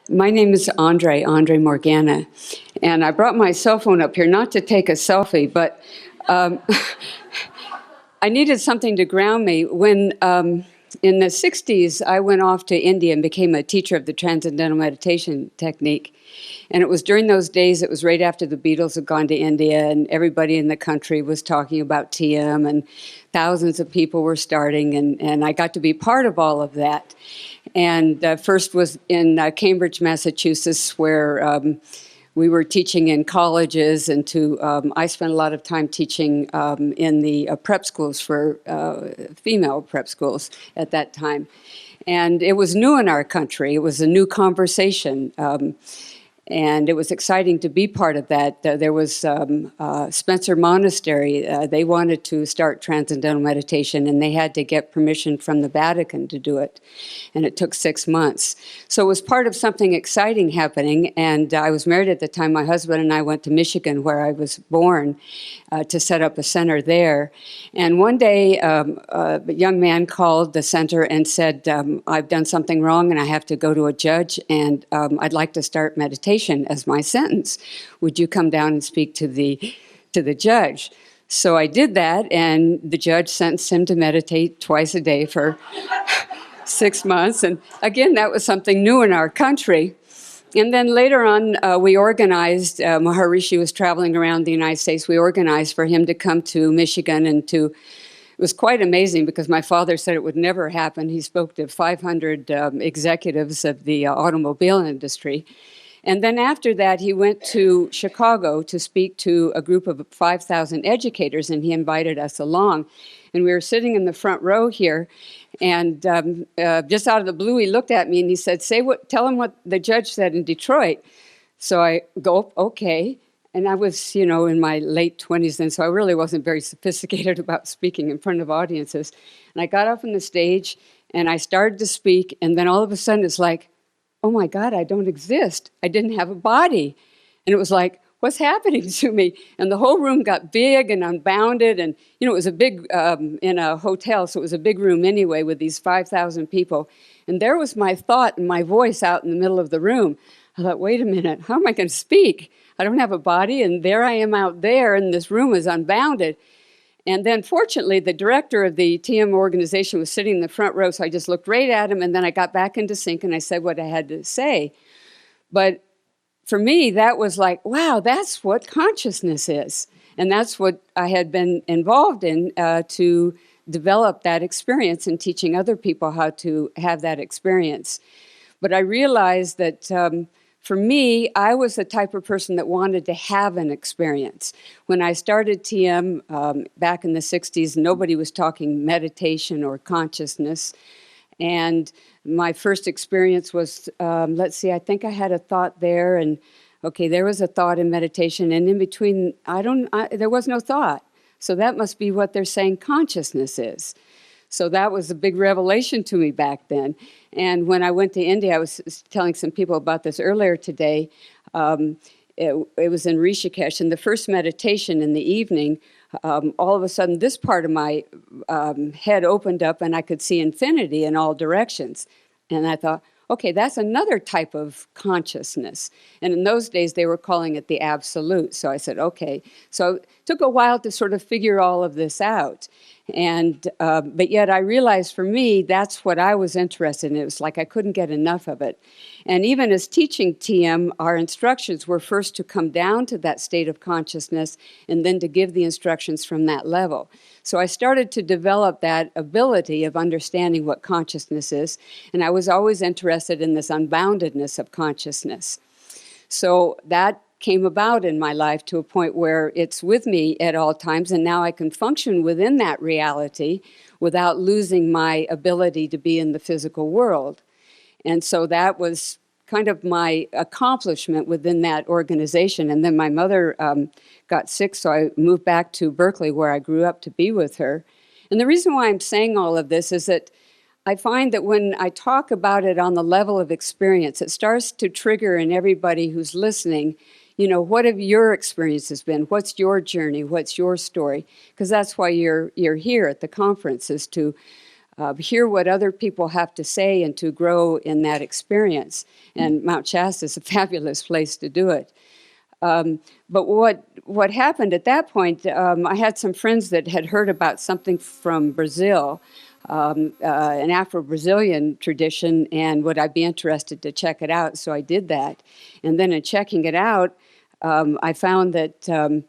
My name is Andree Morgana, and I brought my cell phone up here not to take a selfie, but I needed something to ground me. When in the 60s, I went off to India and became a teacher of the Transcendental Meditation technique. And it was during those days, it was right after the Beatles had gone to India, and everybody in the country was talking about TM, and thousands of people were starting, and I got to be part of all of that. And first was in Cambridge, Massachusetts, where we were teaching in colleges, and I spent a lot of time teaching in the prep schools for female prep schools at that time. And it was new in our country. It was a new conversation. And it was exciting to be part of that. There was Spencer Monastery. They wanted to start transcendental meditation, and they had to get permission from the Vatican to do it. And it took 6 months. So it was part of something exciting happening. And I was married at the time. My husband and I went to Michigan, where I was born, to set up a center there. And one day, a young man called the center and said, I've done something wrong, and I have to go to a judge, and I'd like to start meditation as my sentence. Would you come down and speak to the judge? So I did that, and the judge sentenced him to meditate twice a day for 6 months. And again, that was something new in our country. And then later on, we organized, Maharishi was traveling around the United States, we organized for him to come to Michigan it was quite amazing because my father said it would never happen. He spoke to 500 executives of the automobile industry. And then after that, he went to Chicago to speak to a group of 5,000 educators, and he invited us along. And we were sitting in the front row here, and just out of the blue, he looked at me and he said, tell him what the judge said in Detroit. So I go, okay. And I was, in my late 20s then, so I really wasn't very sophisticated about speaking in front of audiences. And I got up on the stage, and I started to speak, and then all of a sudden it's like, oh my God, I don't exist. I didn't have a body. And it was like, what's happening to me? And the whole room got big and unbounded. And, it was a big, in a hotel, so it was a big room anyway with these 5,000 people. And there was my thought and my voice out in the middle of the room. I thought, wait a minute, how am I going to speak? I don't have a body, and there I am out there, and this room is unbounded. And then, fortunately, the director of the TM organization was sitting in the front row, so I just looked right at him, and then I got back into sync, and I said what I had to say. But for me, that was like, wow, that's what consciousness is. And that's what I had been involved in to develop that experience and teaching other people how to have that experience. But I realized that for me, I was the type of person that wanted to have an experience. When I started TM back in the 60s, nobody was talking meditation or consciousness. And my first experience was, let's see, I think I had a thought there, and okay, there was a thought in meditation, and in between, there was no thought. So that must be what they're saying consciousness is. So that was a big revelation to me back then. And when I went to India, I was telling some people about this earlier today. It was in Rishikesh, and the first meditation in the evening, all of a sudden this part of my head opened up and I could see infinity in all directions. And I thought, okay, that's another type of consciousness. And in those days, they were calling it the absolute. So I said, okay. So it took a while to sort of figure all of this out. And but yet I realized for me, that's what I was interested in. It was like I couldn't get enough of it. And even as teaching TM, our instructions were first to come down to that state of consciousness and then to give the instructions from that level. So I started to develop that ability of understanding what consciousness is. And I was always interested in this unboundedness of consciousness. So that came about in my life to a point where it's with me at all times, and now I can function within that reality without losing my ability to be in the physical world. And so that was kind of my accomplishment within that organization. And then my mother got sick, so I moved back to Berkeley, where I grew up, to be with her. And the reason why I'm saying all of this is that I find that when I talk about it on the level of experience, it starts to trigger in everybody who's listening, what have your experiences been? What's your journey? What's your story? Because that's why you're here at the conference, is to hear what other people have to say and to grow in that experience. And Mount Shasta is a fabulous place to do it. But what happened at that point, I had some friends that had heard about something from Brazil, an Afro-Brazilian tradition, and would I be interested to check it out? So I did that. And then in checking it out, I found that,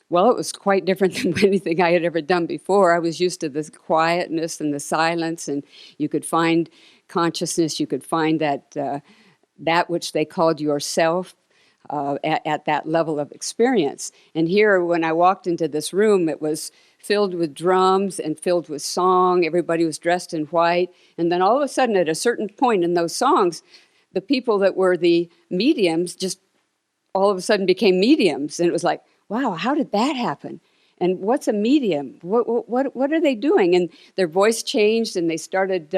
well, it was quite different than anything I had ever done before. I was used to the quietness and the silence, and you could find consciousness, you could find that which they called yourself, at that level of experience. And here, when I walked into this room, it was filled with drums and filled with song. Everybody was dressed in white. And then all of a sudden, at a certain point in those songs, the people that were the mediums just all of a sudden became mediums. And it was like, wow, how did that happen? And what's a medium? What are they doing? And their voice changed, and they started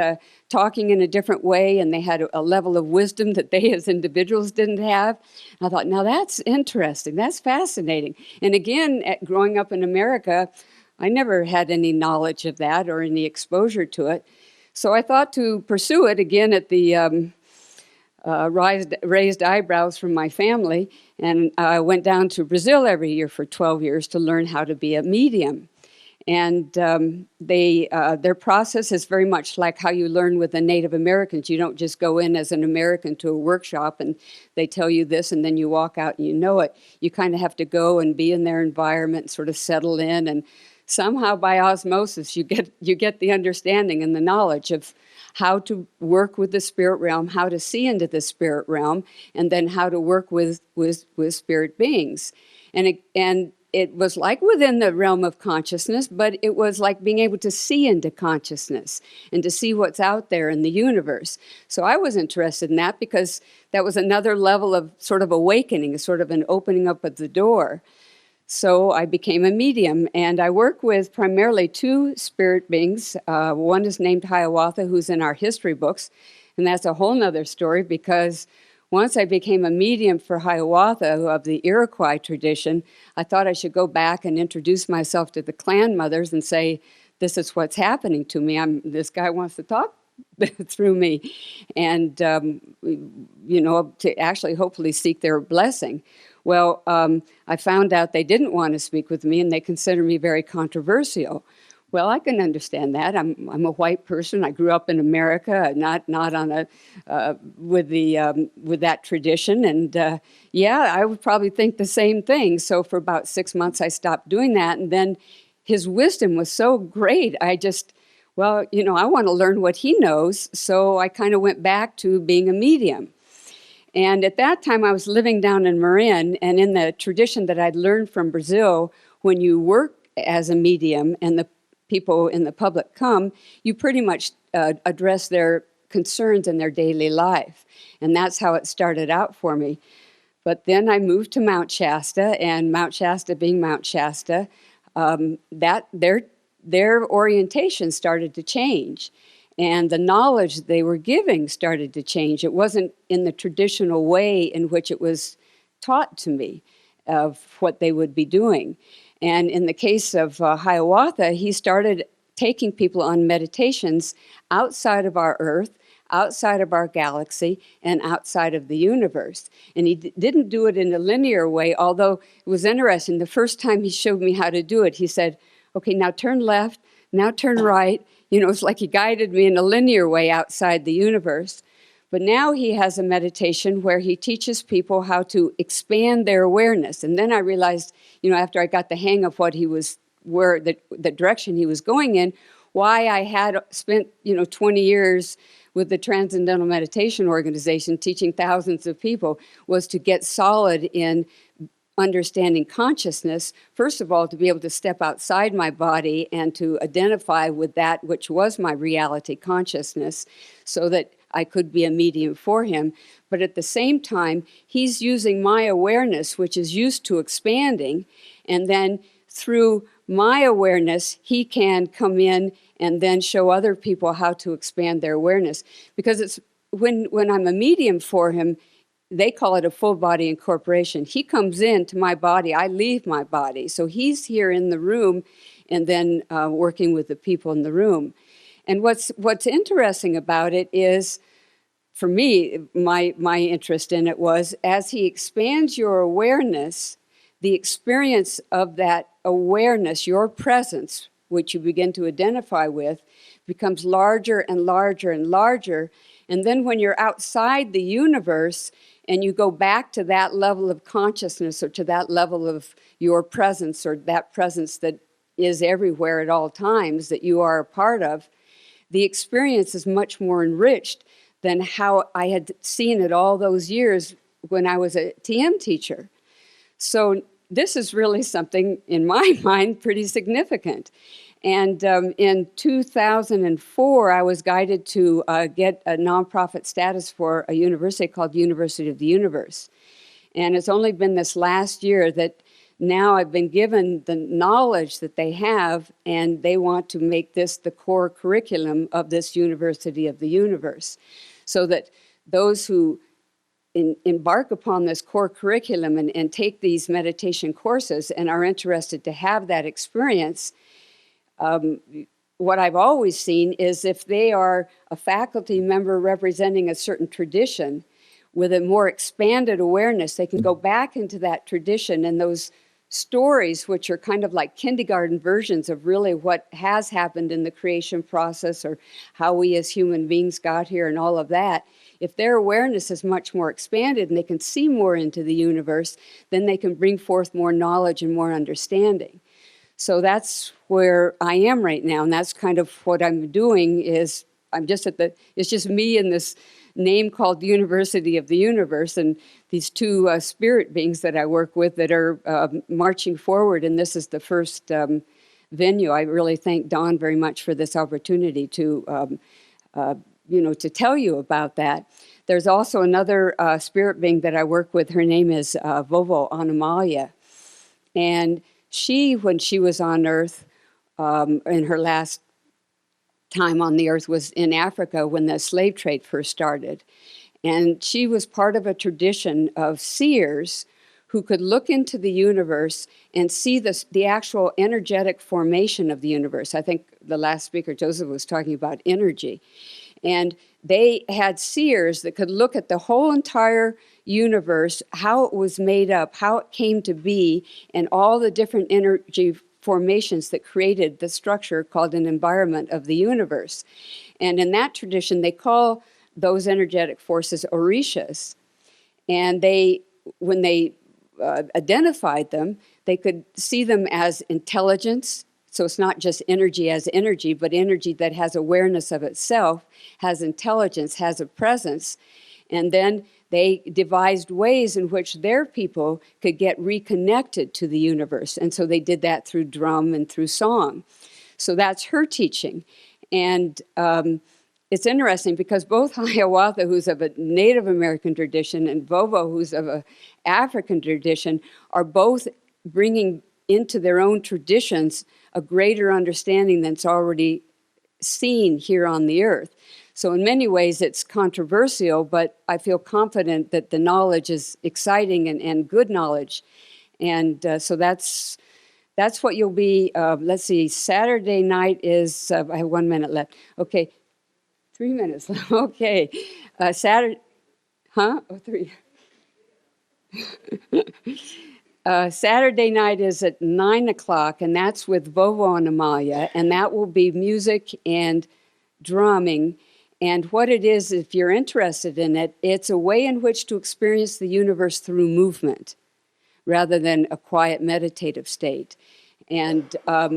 talking in a different way, and they had a level of wisdom that they as individuals didn't have. And I thought, now that's interesting. That's fascinating. And again, growing up in America, I never had any knowledge of that or any exposure to it. So I thought to pursue it again at the raised eyebrows from my family, and I went down to Brazil every year for 12 years to learn how to be a medium. And their process is very much like how you learn with the Native Americans. You don't just go in as an American to a workshop and they tell you this and then you walk out and you know it. You kind of have to go and be in their environment and sort of settle in, and somehow by osmosis you get the understanding and the knowledge of how to work with the spirit realm, how to see into the spirit realm, and then how to work with spirit beings. And it was like within the realm of consciousness, but it was like being able to see into consciousness and to see what's out there in the universe. So I was interested in that because that was another level of sort of awakening, sort of an opening up of the door. So I became a medium, and I work with primarily two spirit beings. One is named Hiawatha, who's in our history books, and that's a whole nother story because once I became a medium for Hiawatha of the Iroquois tradition, I thought I should go back and introduce myself to the clan mothers and say, this is what's happening to me. This guy wants to talk through me, and to actually hopefully seek their blessing. Well, I found out they didn't want to speak with me, and they consider me very controversial. Well, I can understand that. I'm a white person. I grew up in America, not on with that tradition, and I would probably think the same thing. So for about 6 months, I stopped doing that, and then his wisdom was so great. I want to learn what he knows, so I kind of went back to being a medium. And at that time, I was living down in Marin, and in the tradition that I'd learned from Brazil, when you work as a medium and the people in the public come, you pretty much address their concerns in their daily life. And that's how it started out for me. But then I moved to Mount Shasta, and Mount Shasta being Mount Shasta, their orientation started to change. And the knowledge they were giving started to change. It wasn't in the traditional way in which it was taught to me of what they would be doing. And in the case of Hiawatha, he started taking people on meditations outside of our Earth, outside of our galaxy, and outside of the universe. And he didn't do it in a linear way, although it was interesting. The first time he showed me how to do it, he said, okay, now turn left, now turn right. It's like he guided me in a linear way outside the universe. But now he has a meditation where he teaches people how to expand their awareness. And then I realized, after I got the hang of what he was, where the direction he was going in, why I had spent, 20 years with the Transcendental Meditation Organization teaching thousands of people was to get solid in understanding consciousness, first of all, to be able to step outside my body and to identify with that which was my reality consciousness so that I could be a medium for him. But at the same time, he's using my awareness, which is used to expanding, and then through my awareness, he can come in and then show other people how to expand their awareness. Because it's when I'm a medium for him, they call it a full body incorporation. He comes into my body, I leave my body. So he's here in the room and then working with the people in the room. And what's interesting about it is, for me, my interest in it was, as he expands your awareness, the experience of that awareness, your presence, which you begin to identify with, becomes larger and larger and larger. And then when you're outside the universe and you go back to that level of consciousness, or to that level of your presence, or that presence that is everywhere at all times that you are a part of, the experience is much more enriched than how I had seen it all those years when I was a TM teacher. So this is really something, in my mind, pretty significant. And in 2004, I was guided to get a nonprofit status for a university called University of the Universe. And it's only been this last year that now I've been given the knowledge that they have, and they want to make this the core curriculum of this University of the Universe, so that those who embark upon this core curriculum and take these meditation courses and are interested to have that experience, what I've always seen is, if they are a faculty member representing a certain tradition with a more expanded awareness, they can go back into that tradition, and those stories, which are kind of like kindergarten versions of really what has happened in the creation process, or how we as human beings got here and all of that, if their awareness is much more expanded and they can see more into the universe, then they can bring forth more knowledge and more understanding. So that's where I am right now, and that's kind of what I'm doing. Is I'm just it's just me and this name called University of the Universe, and these two spirit beings that I work with that are marching forward, and this is the first venue. I really thank Dawn very much for this opportunity to, to tell you about that. There's also another spirit being that I work with. Her name is Vovo Anamalia, and she, when she was on Earth, in her last time on the Earth, was in Africa when the slave trade first started. And she was part of a tradition of seers who could look into the universe and see the actual energetic formation of the universe. I think the last speaker, Joseph, was talking about energy. And they had seers that could look at the whole entire universe, how it was made up, how it came to be, and all the different energy formations that created the structure called an environment of the universe. And in that tradition, they call those energetic forces orishas. And when they identified them, they could see them as intelligence. So it's not just energy as energy, but energy that has awareness of itself, has intelligence, has a presence. And then they devised ways in which their people could get reconnected to the universe. And so they did that through drum and through song. So that's her teaching. And it's interesting because both Hiawatha, who's of a Native American tradition, and Vovo, who's of an African tradition, are both bringing into their own traditions a greater understanding than's already seen here on the earth. So in many ways it's controversial, but I feel confident that the knowledge is exciting and good knowledge. And so that's what you'll be, let's see, Saturday night is, I have 1 minute left. Okay, 3 minutes left, okay. Saturday, huh? Oh, 3. Saturday night is at 9 o'clock, and that's with Vovo and Amalia, and that will be music and drumming. And what it is, if you're interested in it, it's a way in which to experience the universe through movement rather than a quiet meditative state. And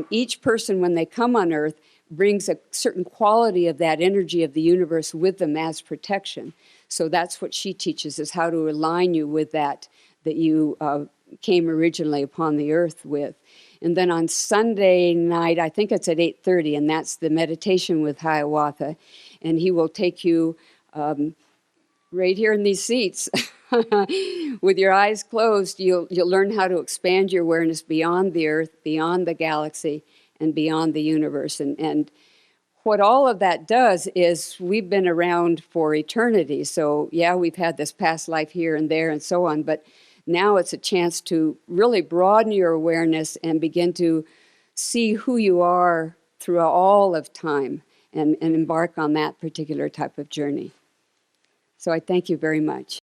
each person, when they come on Earth, brings a certain quality of that energy of the universe with them as protection. So that's what she teaches, is how to align you with that you came originally upon the earth with. And then on Sunday night, I think it's at 8:30, and that's the meditation with Hiawatha. And he will take you right here in these seats. With your eyes closed, you'll learn how to expand your awareness beyond the earth, beyond the galaxy, and beyond the universe. And what all of that does is, we've been around for eternity. So yeah, we've had this past life here and there and so on, but now it's a chance to really broaden your awareness and begin to see who you are through all of time, and embark on that particular type of journey. So I thank you very much.